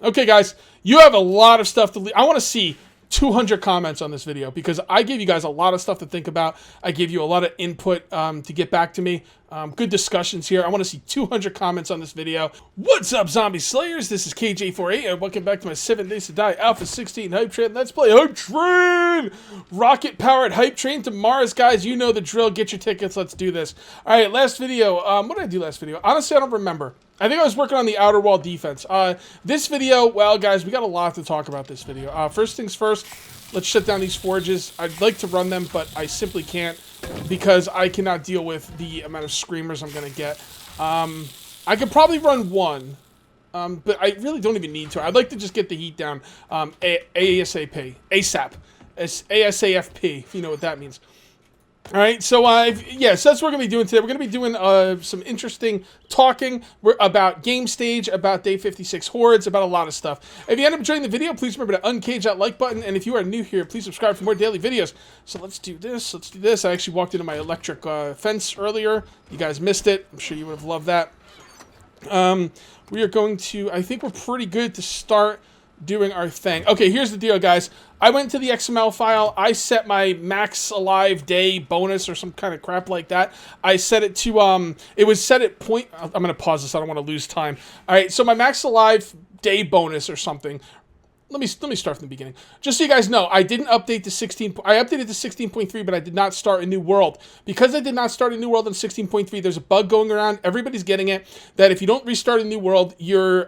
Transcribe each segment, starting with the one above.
Okay, guys, you have a lot of stuff to leave. I want to see 200 comments on this video because I gave you guys a lot of stuff to think about. I gave you a lot of input to get back to me. Good discussions here. I want to see 200 comments on this video. What's up, Zombie Slayers? This is KJ48, and welcome back to my 7 Days to Die Alpha 16 Hype Train. Let's play Hype Train! Rocket-powered Hype Train to Mars, guys. You know the drill. Get your tickets. Let's do this. All right, last video. What did I do last video? Honestly, I don't remember. I think I was working on the outer wall defense. This video, well, guys, we got a lot to talk about this video. First things first, let's shut down these forges. I'd like to run them, but I simply can't because I cannot deal with the amount of screamers I'm going to get. I could probably run one, but I really don't even need to. I'd like to just get the heat down ASAP, ASAP, ASAFP, if you know what that means. All right, so yeah, so that's what we're going to be doing today. We're going to be doing some interesting talking about game stage, about day 56 hordes, about a lot of stuff. If you end up enjoying the video, please remember to uncage that like button. And if you are new here, please subscribe for more daily videos. So let's do this. Let's do this. I actually walked into my electric fence earlier. You guys missed it. I'm sure you would have loved that. We are going to, I think we're pretty good to start doing our thing. Okay, here's the deal, guys. I went to the XML file. I set my max alive day bonus or some kind of crap like that. I set it to, it was set at point, I'm going to pause this. I don't want to lose time. All right, so my max alive day bonus or something. Let me start from the beginning. Just so you guys know, I didn't update to 16. I updated to 16.3, but I did not start a new world. Because I did not start a new world on 16.3, there's a bug going around. Everybody's getting it. That if you don't restart a new world, your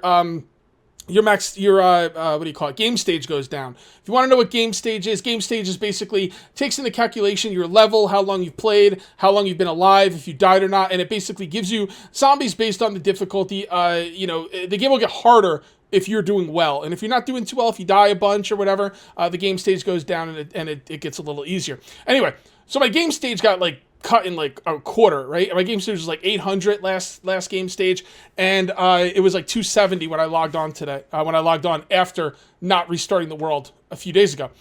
what do you call it? Game stage goes down. If you want to know what game stage is basically takes into calculation your level, how long you've played, how long you've been alive, if you died or not, and it basically gives you zombies based on the difficulty. The game will get harder if you're doing well, and if you're not doing too well, if you die a bunch or whatever, the game stage goes down and it gets a little easier. Anyway, so my game stage got like cut in like a quarter, right? My game stage was like 800 last game stage, and it was like 270 when I logged on today. When I logged on after not restarting the world a few days ago.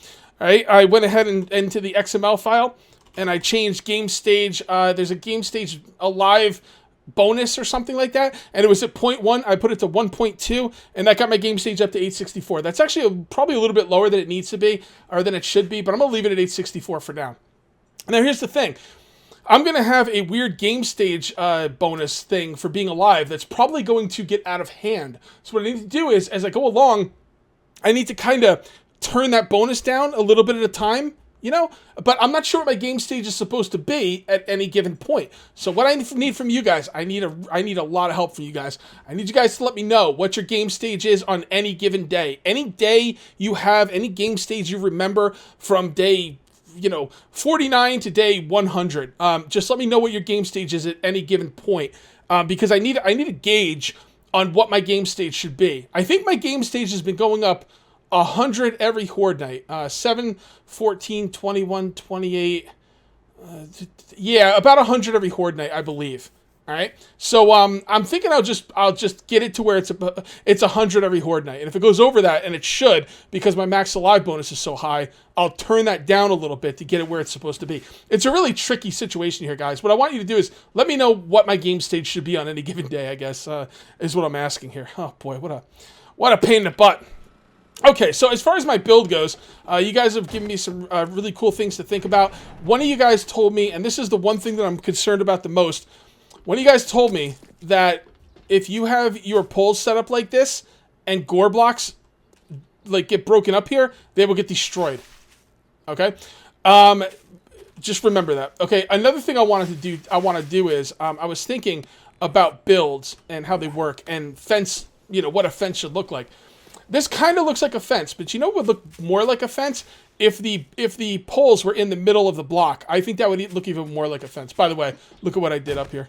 All right, I went ahead and into the XML file, and I changed game stage. There's a game stage alive bonus or something like that, and it was at 0.1. I put it to 1.2, and that got my game stage up to 864. That's actually probably a little bit lower than it needs to be, or than it should be, but I'm gonna leave it at 864 for now. Now here's the thing. I'm going to have a weird game stage bonus thing for being alive that's probably going to get out of hand. So what I need to do is, as I go along, I need to kind of turn that bonus down a little bit at a time, you know? But I'm not sure what my game stage is supposed to be at any given point. So what I need from you guys, I need a lot of help from you guys. I need you guys to let me know what your game stage is on any given day. Any day you have, any game stage you remember from day 49 to day 100. Just let me know what your game stage is at any given point, because I need a gauge on what my game stage should be. I think my game stage has been going up 100 every horde night. 7, 14, 21, 28. Yeah, about 100 every horde night, I believe. All right, so I'm thinking I'll just get it to where it's 100 every horde night, and if it goes over that, and it should, because my max alive bonus is so high, I'll turn that down a little bit to get it where it's supposed to be. It's a really tricky situation here, guys. What I want you to do is let me know what my game stage should be on any given day. I guess is what I'm asking here. Oh boy, what a pain in the butt. Okay, so as far as my build goes, you guys have given me some really cool things to think about. One of you guys told me, and this is the one thing that I'm concerned about the most. One of you guys told me that if you have your poles set up like this and gore blocks like get broken up here, they will get destroyed. Okay? Just remember that. Okay, another thing I want to do is I was thinking about builds and how they work and fence, what a fence should look like. This kind of looks like a fence, but you know what would look more like a fence? If the poles were in the middle of the block, I think that would look even more like a fence. By the way, look at what I did up here.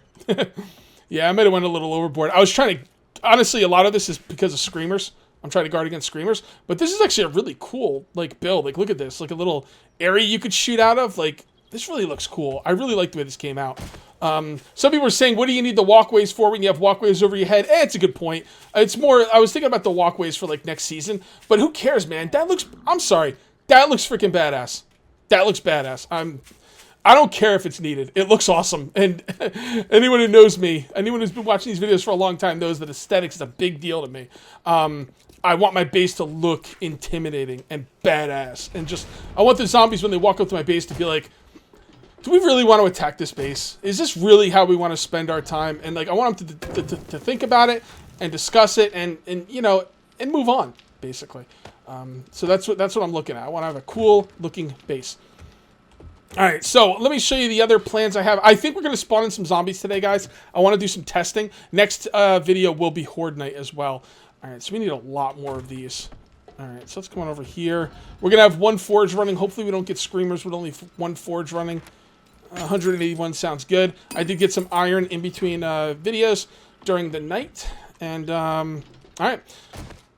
Yeah, I might have went a little overboard. I was trying to, honestly, a lot of this is because of screamers. I'm trying to guard against screamers, but this is actually a really cool build. Like, look at this, like a little area you could shoot out of. Like, this really looks cool. I really like the way this came out. Some people were saying, what do you need the walkways for when you have walkways over your head? It's a good point. It's more, I was thinking about the walkways for like next season, but who cares, man? I'm sorry. That looks freaking badass. That looks badass. I don't care if it's needed. It looks awesome. And anyone who knows me, anyone who's been watching these videos for a long time knows that aesthetics is a big deal to me. I want my base to look intimidating and badass. And just, I want the zombies when they walk up to my base to be like, do we really want to attack this base? Is this really how we want to spend our time? And like, I want them to think about it and discuss it and you know, and move on, basically. So that's what I'm looking at. I want to have a cool looking base. All right, so let me show you the other plans I have. I think we're going to spawn in some zombies today, guys. I want to do some testing. Next video will be Horde Night as well. All right, so we need a lot more of these. All right, so let's come on over here. We're going to have one forge running. Hopefully we don't get screamers with only one forge running. 181 sounds good. I did get some iron in between videos during the night. And, all right.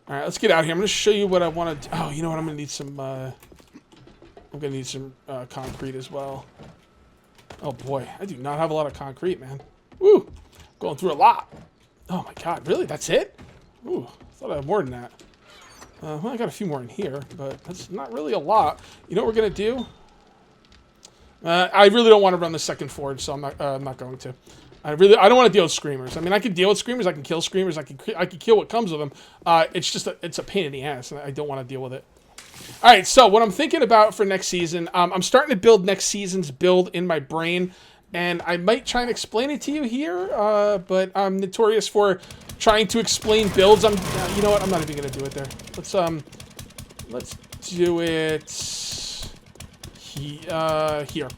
All right, let's get out here. I'm going to show you what I want to do. Oh, you know what? I'm going to need some... I'm going to need some concrete as well. Oh, boy. I do not have a lot of concrete, man. Woo! Going through a lot. Oh, my God. Really? That's it? Ooh, I thought I had more than that. Well, I got a few more in here, but that's not really a lot. You know what we're going to do? I really don't want to run the second forge, so I'm not going to. I don't want to deal with screamers. I mean, I can deal with screamers. I can kill screamers. I can kill what comes with them. It's just it's a pain in the ass, and I don't want to deal with it. All right, so what I'm thinking about for next season, I'm starting to build next season's build in my brain, and I might try and explain it to you here, but I'm notorious for trying to explain builds. You know what? I'm not even gonna do it there. Let's do it here.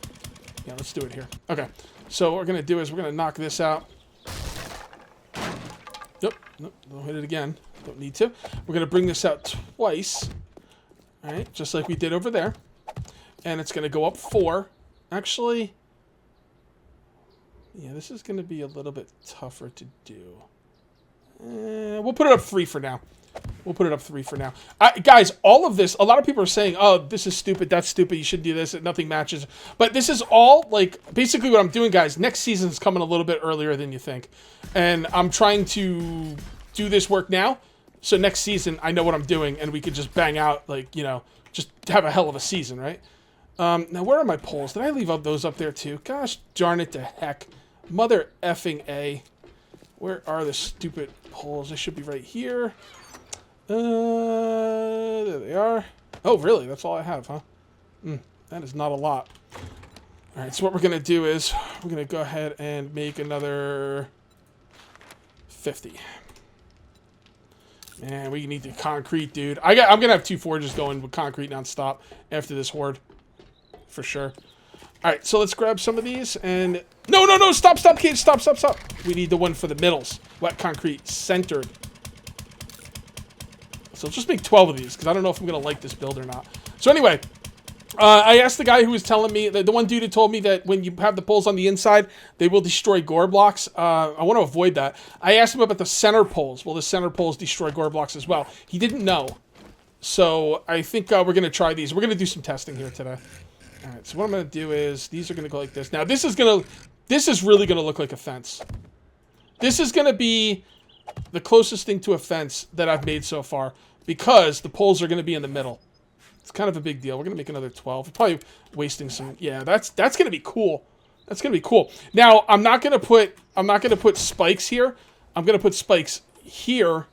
Yeah, let's do it here. Okay. So what we're gonna do is we're gonna knock this out. Nope, don't hit it again. Don't need to. We're gonna bring this out twice. All right, just like we did over there. And it's gonna go up 4. Actually, yeah, this is gonna be a little bit tougher to do. We'll put it up 3 for now. We'll put it up 3 for now. Guys, all of this, a lot of people are saying, oh, this is stupid, that's stupid, you should do this, nothing matches. But this is all, like, basically what I'm doing, guys. Next season's coming a little bit earlier than you think. And I'm trying to do this work now, so next season I know what I'm doing, and we could just bang out, like, you know, just have a hell of a season, right? Now, where are my poles? Did I leave those up there, too? Gosh darn it to heck. Mother effing A. Where are the stupid poles? They should be right here. There they are. Oh, really? That's all I have, huh? That is not a lot. All right, so what we're going to do is we're going to go ahead and make another 50. Man, we need the concrete, dude. I'm going to have 2 forges going with concrete nonstop after this horde. For sure. All right, so let's grab some of these and... No, stop, Cage, stop. We need the one for the middles. Wet concrete, centered. So let's just make 12 of these, because I don't know if I'm going to like this build or not. So anyway, I asked the guy who was telling me, the one dude who told me that when you have the poles on the inside, they will destroy gore blocks. I want to avoid that. I asked him about the center poles. Will the center poles destroy gore blocks as well? He didn't know. So I think we're going to try these. We're going to do some testing here today. All right, so what I'm going to do is, these are going to go like this. Now, this is really going to look like a fence. This is going to be the closest thing to a fence that I've made so far, because the poles are going to be in the middle. It's kind of a big deal. We're going to make another 12. We're probably wasting some... Yeah, that's going to be cool. That's going to be cool. Now, I'm not going to put spikes here. I'm going to put spikes here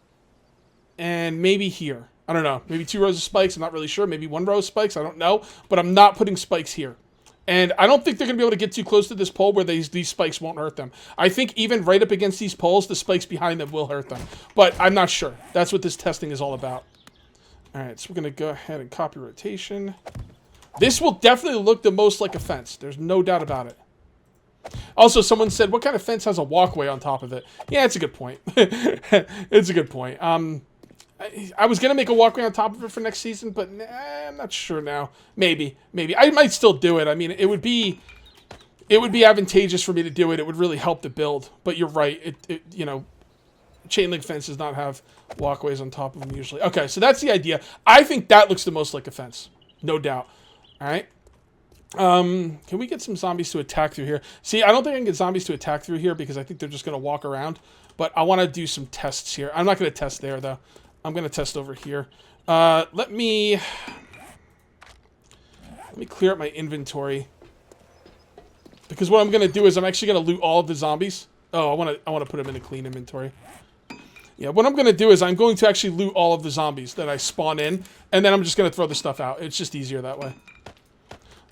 and maybe here. I don't know. Maybe 2 rows of spikes. I'm not really sure. Maybe 1 row of spikes. I don't know. But I'm not putting spikes here. And I don't think they're going to be able to get too close to this pole where these spikes won't hurt them. I think even right up against these poles, the spikes behind them will hurt them. But I'm not sure. That's what this testing is all about. All right, so we're going to go ahead and copy rotation. This will definitely look the most like a fence. There's no doubt about it. Also, someone said, what kind of fence has a walkway on top of it? Yeah, it's a good point. It's a good point. I was going to make a walkway on top of it for next season, but nah, I'm not sure now. Maybe. I might still do it. I mean, it would be advantageous for me to do it. It would really help the build. But you're right. You know, chain link fence does not have walkways on top of them usually. Okay, so that's the idea. I think that looks the most like a fence. No doubt. All right. Can we get some zombies to attack through here? See, I don't think I can get zombies to attack through here because I think they're just going to walk around. But I want to do some tests here. I'm not going to test there, though. I'm going to test over here. Let me clear up my inventory. Because what I'm going to do is I'm actually going to loot all of the zombies. Oh, I want to put them in a clean inventory. Yeah, what I'm going to do is I'm going to actually loot all of the zombies that I spawn in, and then I'm just going to throw the stuff out. It's just easier that way.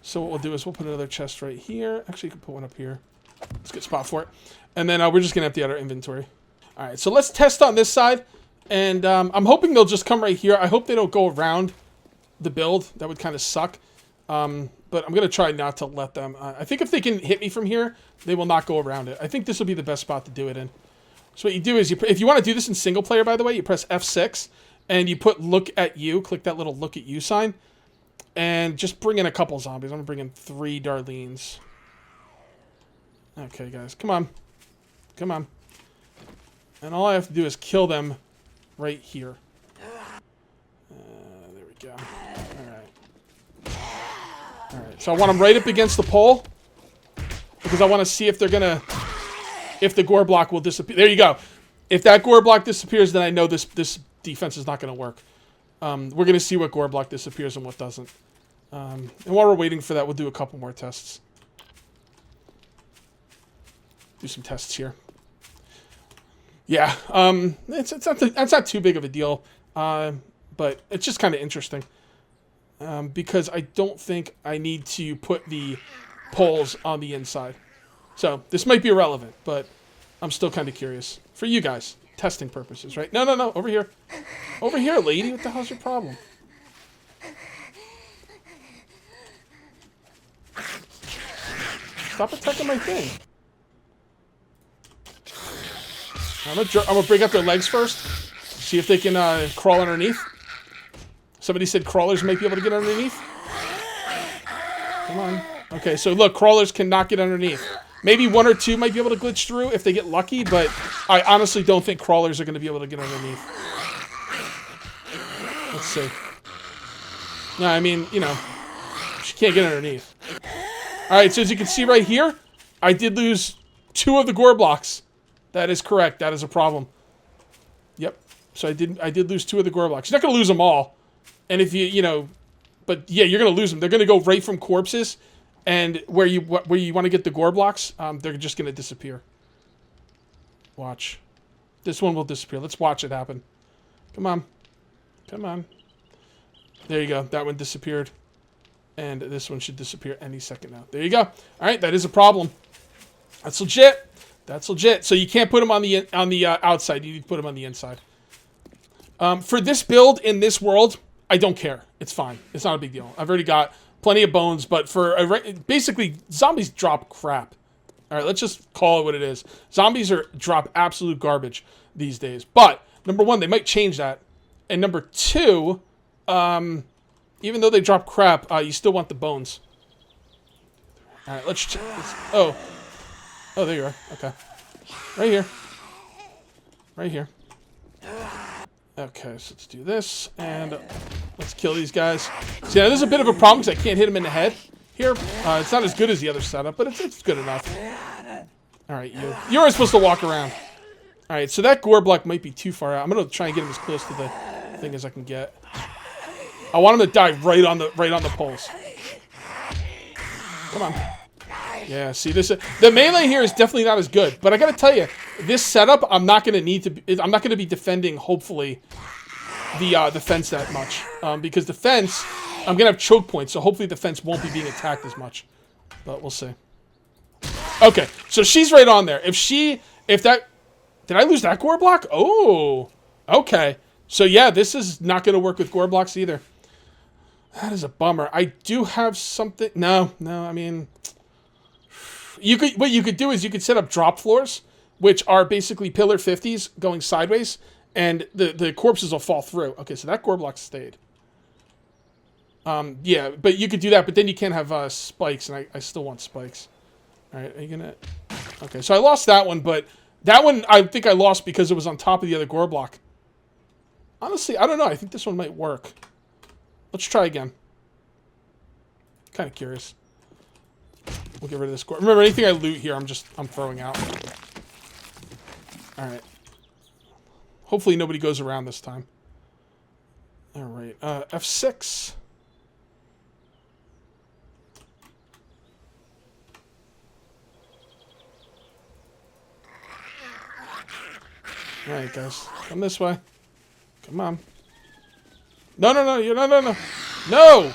So what we'll do is we'll put another chest right here. Actually, you can put one up here. Let's get a spot for it. And then we're just going to empty out our inventory. All right, so let's test on this side. And I'm hoping they'll just come right here. I hope they don't go around the build. That would kind of suck. But I'm going to try not to let them. I think if they can hit me from here, they will not go around it. I think this will be the best spot to do it in. So what you do is, if you want to do this in single player, by the way, you press F6 and you put look at you, click that little look at you sign, and just bring in a couple zombies. I'm going to bring in 3 Darlenes. Okay, guys, come on. Come on. And all I have to do is kill them right here. There we go. Alright, so I want them right up against the pole, because I want to see if they're going to... if the gore block will disappear. There you go. If that gore block disappears, then I know this defense is not going to work. We're going to see what gore block disappears and what doesn't. And while we're waiting for that, we'll do a couple more tests. Do some tests here. Yeah, that's not too big of a deal, but it's just kind of interesting. Because I don't think I need to put the poles on the inside. So, this might be irrelevant, but I'm still kind of curious. For you guys, testing purposes, right? No, over here. Over here, lady. What the hell's your problem? Stop attacking my thing. I'm gonna break up their legs first. See if they can crawl underneath. Somebody said crawlers might be able to get underneath. Come on. Okay, so look, crawlers cannot get underneath. Maybe 1 or 2 might be able to glitch through if they get lucky, but I honestly don't think crawlers are going to be able to get underneath. Let's see. No, I mean, you know, she can't get underneath. Alright, so as you can see right here, I did lose 2 of the gore blocks. That is correct. That is a problem. Yep. So I did lose 2 of the gore blocks. You're not going to lose them all. And if you know, but yeah, you're going to lose them. They're going to go right from corpses. And where you want to get the gore blocks, they're just going to disappear. Watch. This one will disappear. Let's watch it happen. Come on. Come on. There you go. That one disappeared. And this one should disappear any second now. There you go. All right, that is a problem. That's legit. That's legit. So you can't put them on the outside. You need to put them on the inside. For this build in this world, I don't care. It's fine. It's not a big deal. I've already got plenty of bones, but for basically, zombies drop crap. All right, let's just call it what it is. Zombies drop absolute garbage these days. But number 1, they might change that, and number 2, even though they drop crap, you still want the bones. All right, let's oh, there you are. Okay, right here, right here. Okay, so let's do this, and let's kill these guys. See, now, this is a bit of a problem because I can't hit him in the head here. It's not as good as the other setup, but it's good enough. All right, you're supposed to walk around. All right, so that gore block might be too far out. I'm gonna try and get him as close to the thing as I can get. I want him to die right on the poles. Come on. Yeah, see this. The melee here is definitely not as good, but I gotta tell you, this setup I'm not gonna be defending. Hopefully, the fence that much, because the fence I'm gonna have choke points, so hopefully the fence won't be being attacked as much. But we'll see. Okay, so she's right on there. Did I lose that gore block? Oh, okay. So yeah, this is not gonna work with gore blocks either. That is a bummer. I do have something. No. I mean. What you could do is you could set up drop floors, which are basically pillar 50s going sideways, and the corpses will fall through. Okay, so that gore block stayed. Yeah, but you could do that, but then you can't have spikes, and I still want spikes. All right, are you gonna? Okay, so I lost that one, but that one I think I lost because it was on top of the other gore block. Honestly, I don't know. I think this one might work. Let's try again. Kind of curious. We'll get rid of this gore. Remember, anything I loot here, I'm throwing out. All right. Hopefully nobody goes around this time. All right. F6. All right, guys. Come this way. Come on. No, no, no. No, no, no. No!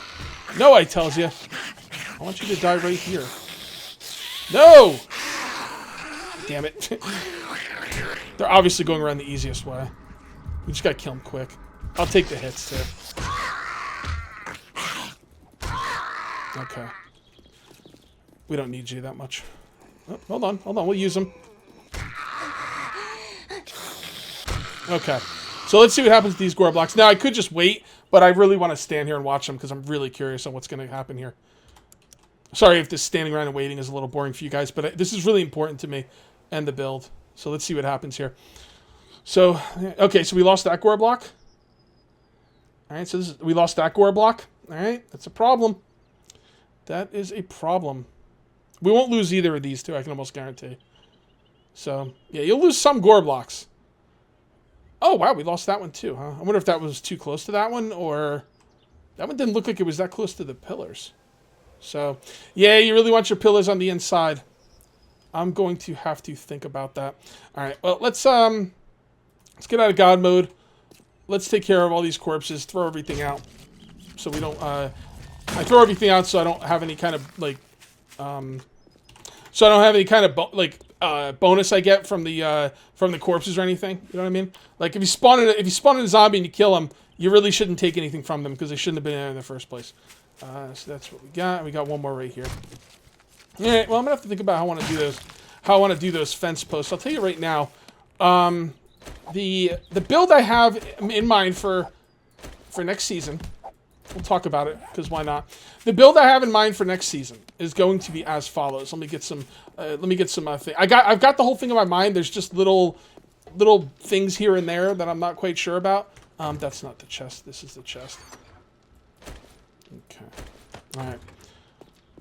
No, I tells you. I want you to die right here. No! Damn it. They're obviously going around the easiest way. We just gotta kill them quick. I'll take the hits, too. Okay. We don't need you that much. Oh, hold on, hold on. We'll use them. Okay. So let's see what happens to these gore blocks. Now, I could just wait, but I really want to stand here and watch them because I'm really curious on what's going to happen here. Sorry if this standing around and waiting is a little boring for you guys, but this is really important to me and the build. So let's see what happens here. So, okay, so we lost that gore block. All right, so we lost that gore block. All right, that's a problem. That is a problem. We won't lose either of these two, I can almost guarantee. So, yeah, you'll lose some gore blocks. Oh, wow, we lost that one too, huh? I wonder if that was too close to that one, or... That one didn't look like it was that close to the pillars. So, yeah, you really want your pillars on the inside. I'm going to have to think about that. All right, well, let's get out of God mode. Let's take care of all these corpses, throw everything out. So we don't, I throw everything out so I don't have any kind of, like, so I don't have any kind of, bonus I get from the corpses or anything. You know what I mean? Like, if you spawn in a zombie and you kill them, you really shouldn't take anything from them because they shouldn't have been there in the first place. So that's what we got. We got one more right here. All right, well, I'm gonna have to think about how I want to do those. How I want to do those fence posts. I'll tell you right now. The build I have in mind for next season. We'll talk about it because why not? The build I have in mind for next season is going to be as follows. Let me get some. I've got the whole thing in my mind. There's just little things here and there that I'm not quite sure about. That's not the chest. This is the chest. Okay. All right.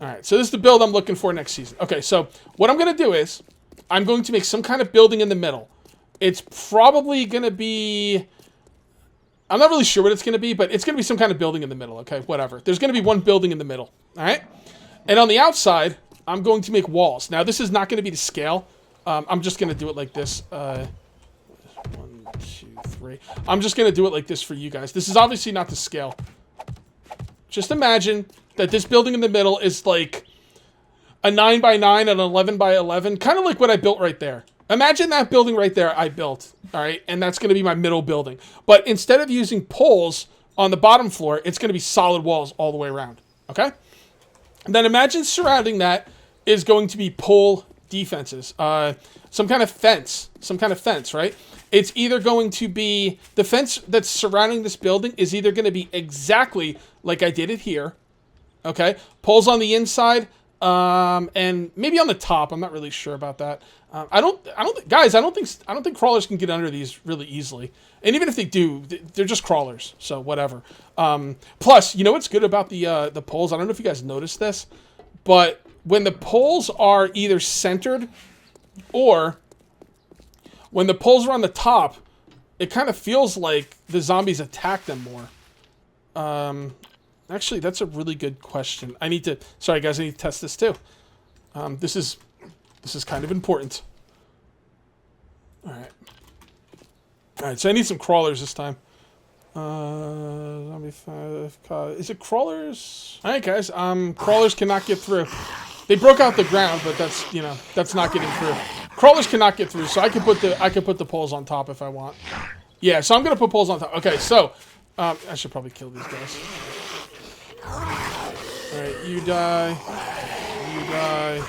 All right. So this is the build I'm looking for next season. Okay. So what I'm going to do is I'm going to make some kind of building in the middle. It's probably going to be... I'm not really sure what it's going to be, but it's going to be some kind of building in the middle, okay? Whatever. There's going to be one building in the middle, all right? And on the outside, I'm going to make walls. Now, this is not going to be to scale. I'm just going to do it like this. 1, 2, 3. I'm just going to do it like this for you guys. This is obviously not to scale. Just imagine that this building in the middle is like a 9 by 9 and an 11 by 11, kind of like what I built right there. Imagine that building right there I built, all right? And that's going to be my middle building. But instead of using poles on the bottom floor, it's going to be solid walls all the way around, okay? And then imagine surrounding that is going to be pole defenses. Some kind of fence, right? It's either going to be, the fence that's surrounding this building is either going to be exactly like I did it here, okay? Poles on the inside, and maybe on the top. I'm not really sure about that. I don't think crawlers can get under these really easily. And even if they do, they're just crawlers. So whatever. Plus, you know what's good about the poles? I don't know if you guys noticed this, but when the poles are either centered or when the poles are on the top, it kind of feels like the zombies attack them more. Actually, that's a really good question. Sorry guys, I need to test this too. This is kind of important. Alright. Alright, so I need some crawlers this time. Zombie 5, is it crawlers? Alright guys, crawlers cannot get through. They broke out the ground, but that's, you know, that's not getting through. Crawlers cannot get through, so I can put the poles on top if I want. Yeah, so I'm gonna put poles on top. Okay, so I should probably kill these guys. Alright, you die. You die.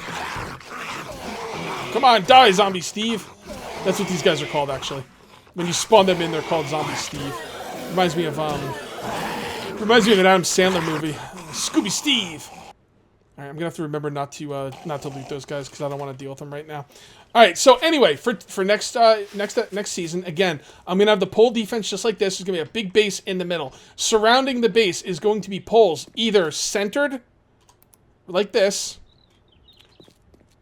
Come on, die, Zombie Steve. That's what these guys are called, actually. When you spawn them in, they're called Zombie Steve. Reminds me of an Adam Sandler movie, Scooby Steve. All right, I'm gonna have to remember not to loot those guys because I don't want to deal with them right now. All right, so anyway, for next season, again, I'm gonna have the pole defense just like this. There's gonna be a big base in the middle. Surrounding the base is going to be poles, either centered like this,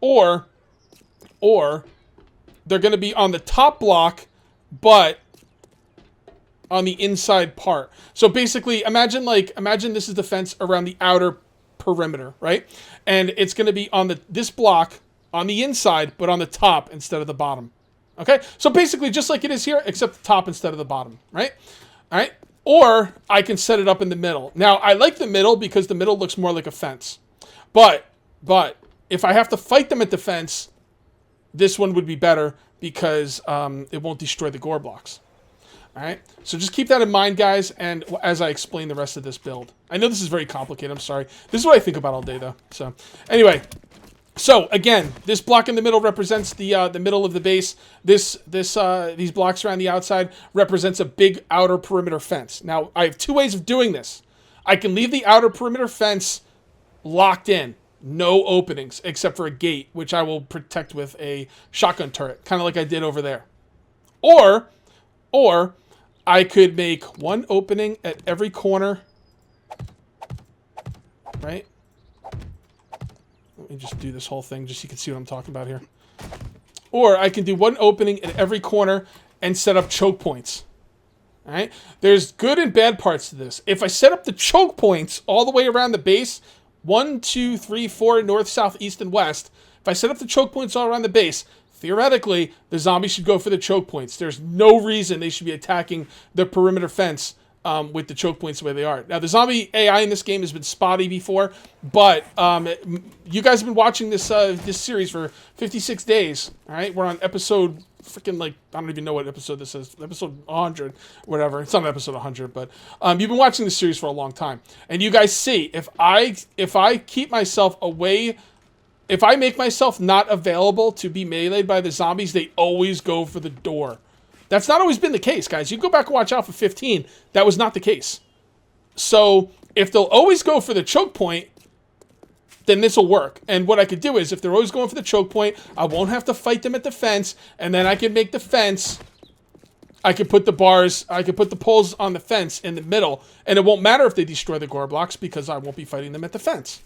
or they're going to be on the top block, but on the inside part. So basically, imagine this is the fence around the outer perimeter, right? And it's going to be on this block on the inside, but on the top instead of the bottom. Okay, so basically just like it is here, except the top instead of the bottom, right? All right, or I can set it up in the middle. Now, I like the middle because the middle looks more like a fence. But if I have to fight them at the fence, this one would be better because it won't destroy the gore blocks. All right, so just keep that in mind, guys, and as I explain the rest of this build. I know this is very complicated, I'm sorry. This is what I think about all day, though. So, anyway. So again, this block in the middle represents the middle of the base. These blocks around the outside represents a big outer perimeter fence. Now, I have two ways of doing this. I can leave the outer perimeter fence locked in, no openings except for a gate, which I will protect with a shotgun turret, kind of like I did over there. Or I could make one opening at every corner, right? Let me just do this whole thing just so you can see what I'm talking about here. Or I can do one opening in every corner and set up choke points. All right? There's good and bad parts to this. If I set up the choke points all the way around the base, 1, 2, 3, 4, north, south, east, and west, if I set up the choke points all around the base, theoretically, the zombies should go for the choke points. There's no reason they should be attacking the perimeter fence with the choke points the way they are. Now, the zombie AI in this game has been spotty before, but you guys have been watching this this series for 56 days, all right? We're on episode freaking, like, I don't even know what episode this is, episode 100, whatever. It's not episode 100, but you've been watching this series for a long time. And you guys see, if I keep myself away, if I make myself not available to be meleeed by the zombies, they always go for the door. That's not always been the case, guys. You go back and watch Alpha 15. That was not the case. So if they'll always go for the choke point, then this will work. And what I could do is, if they're always going for the choke point, I won't have to fight them at the fence, and then I can make the fence. I could put the bars, I could put the poles on the fence in the middle, and it won't matter if they destroy the gore blocks because I won't be fighting them at the fence.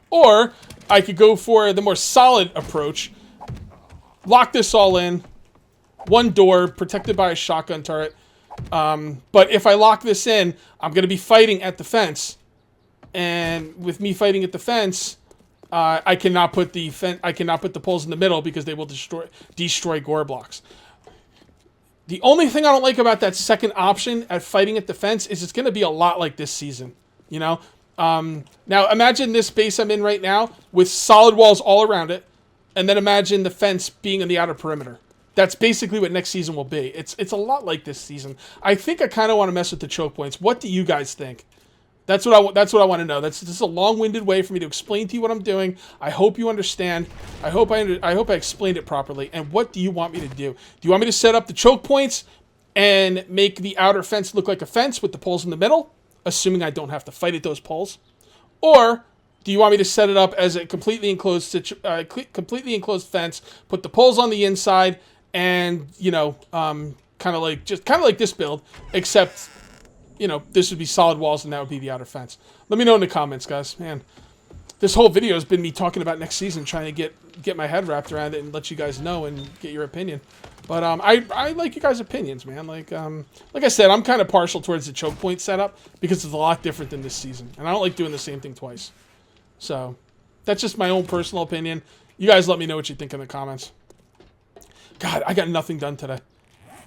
Or I could go for the more solid approach, lock this all in, one door protected by a shotgun turret. But if I lock this in, I'm going to be fighting at the fence. And with me fighting at the fence, I cannot put the poles in the middle because they will destroy gore blocks. The only thing I don't like about that second option at fighting at the fence is it's going to be a lot like this season. You know? Now imagine this base I'm in right now with solid walls all around it, and then imagine the fence being in the outer perimeter. That's basically what next season will be. It's a lot like this season. I think I kind of want to mess with the choke points. What do you guys think? That's what I want to know. This is a long-winded way for me to explain to you what I'm doing. I hope you understand. I hope I explained it properly. And what do you want me to do? Do you want me to set up the choke points and make the outer fence look like a fence with the poles in the middle, assuming I don't have to fight at those poles? Or do you want me to set it up as a completely enclosed fence, put the poles on the inside, and, you know, kind of like this build, except, you know, this would be solid walls and that would be the outer fence. Let me know in the comments, guys. Man, this whole video has been me talking about next season, trying to get my head wrapped around it and let you guys know and get your opinion. But I like you guys' opinions, man. Like I said, I'm kind of partial towards the choke point setup because it's a lot different than this season, and I don't like doing the same thing twice. So that's just my own personal opinion. You guys let me know what you think in the comments. God, I got nothing done today.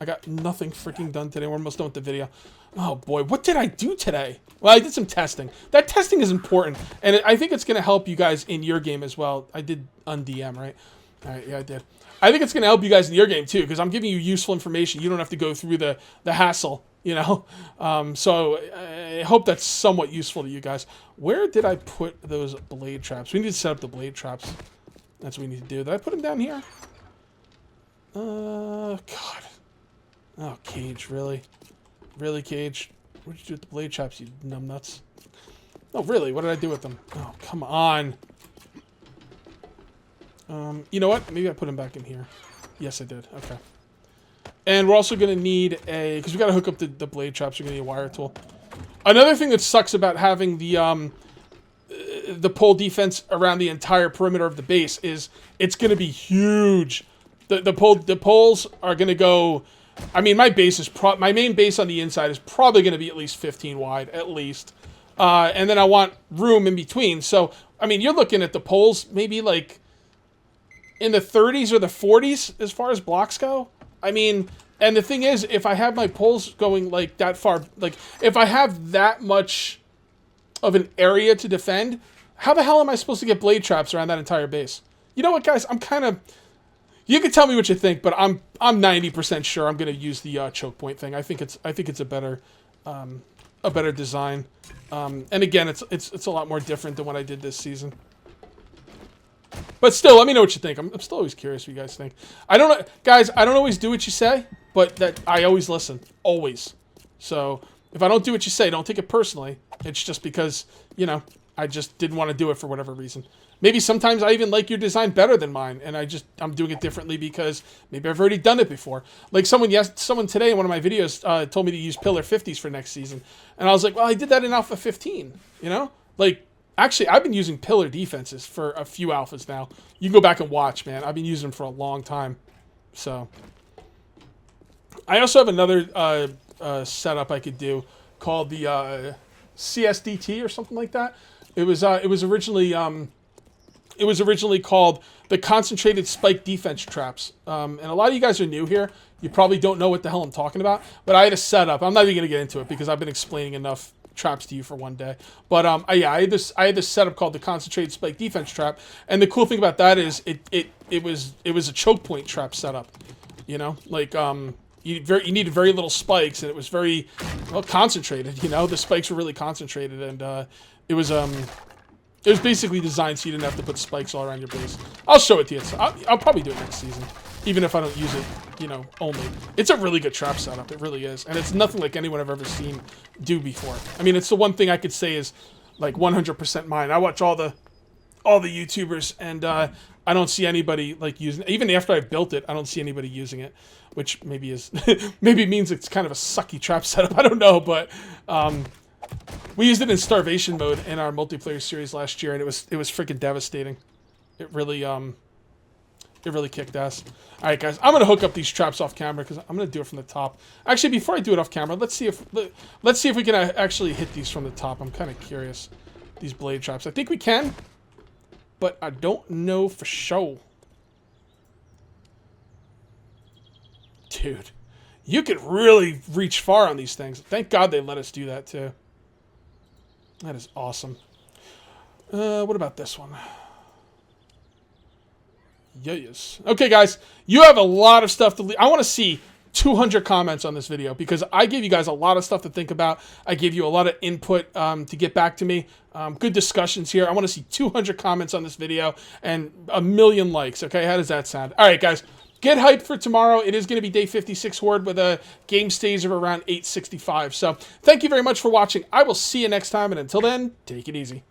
I got nothing freaking done today. We're almost done with the video. Oh, boy. What did I do today? Well, I did some testing. That testing is important, and I think it's going to help you guys in your game as well. I did un-DM, right? All right, yeah, I did. I think it's going to help you guys in your game, too, because I'm giving you useful information. You don't have to go through the hassle, you know? So I hope that's somewhat useful to you guys. Where did I put those blade traps? We need to set up the blade traps. That's what we need to do. Did I put them down here? God. Oh, Cage, really? Really, Cage? What did you do with the blade traps, you numbnuts? Oh, really? What did I do with them? Oh, come on. You know what? Maybe I put them back in here. Yes, I did. Okay. And we're also going to need a... Because we got to hook up the blade traps. We're going to need a wire tool. Another thing that sucks about having the pole defense around the entire perimeter of the base is it's going to be huge. The poles are going to go... I mean, my main base on the inside is probably going to be at least 15 wide, at least. And then I want room in between. So, I mean, you're looking at the poles maybe like in the 30s or the 40s as far as blocks go. I mean, and the thing is, if I have my poles going like that far, like if I have that much of an area to defend, how the hell am I supposed to get blade traps around that entire base? You know what, guys? I'm kind of... You can tell me what you think, but I'm 90% sure I'm going to use the choke point thing. I think it's a better design. And again, it's a lot more different than what I did this season. But still, let me know what you think. I'm still always curious what you guys think. I don't know, guys. I don't always do what you say, but that I always listen, always. So if I don't do what you say, don't take it personally. It's just because, you know, I just didn't want to do it for whatever reason. Maybe sometimes I even like your design better than mine, and I'm doing it differently because maybe I've already done it before. Like someone today in one of my videos told me to use pillar 50s for next season, and I was like, well, I did that in alpha 15. You know, like actually I've been using pillar defenses for a few alphas now. You can go back and watch, man. I've been using them for a long time. So I also have another setup I could do called the CSDT or something like that. It was originally called the Concentrated Spike Defense Traps. And a lot of you guys are new here. You probably don't know what the hell I'm talking about. But I had a setup. I'm not even going to get into it because I've been explaining enough traps to you for one day. But yeah, I had this setup called the Concentrated Spike Defense Trap. And the cool thing about that is it was a choke point trap setup. You know, like you needed very little spikes, and it was very well concentrated. You know, the spikes were really concentrated, and it was basically designed so you didn't have to put spikes all around your base. I'll show it to you. I'll probably do it next season, even if I don't use it, you know, only. It's a really good trap setup. It really is, and it's nothing like anyone I've ever seen do before. I mean, it's the one thing I could say is like 100% mine. I watch all the YouTubers, and I don't see anybody like using it. Even after I built it, I don't see anybody using it, which maybe is maybe means it's kind of a sucky trap setup. I don't know, but we used it in starvation mode in our multiplayer series last year, and it was freaking devastating. It really kicked ass. All right, guys, I'm gonna hook up these traps off camera because I'm gonna do it from the top. Actually, before I do it off camera, let's see if we can actually hit these from the top. I'm kind of curious. These blade traps. I think we can, but I don't know for sure. Dude, you could really reach far on these things. Thank God they let us do that too. That is awesome. What about this one? Yes. Okay, guys, you have a lot of stuff to leave. I want to see 200 comments on this video because I gave you guys a lot of stuff to think about. I gave you a lot of input to get back to me. Good discussions here. I want to see 200 comments on this video and a million likes. Okay, how does that sound? All right, guys. Get hyped for tomorrow. It is going to be day 56 Horde with a game stage of around 865. So thank you very much for watching. I will see you next time, and until then, take it easy.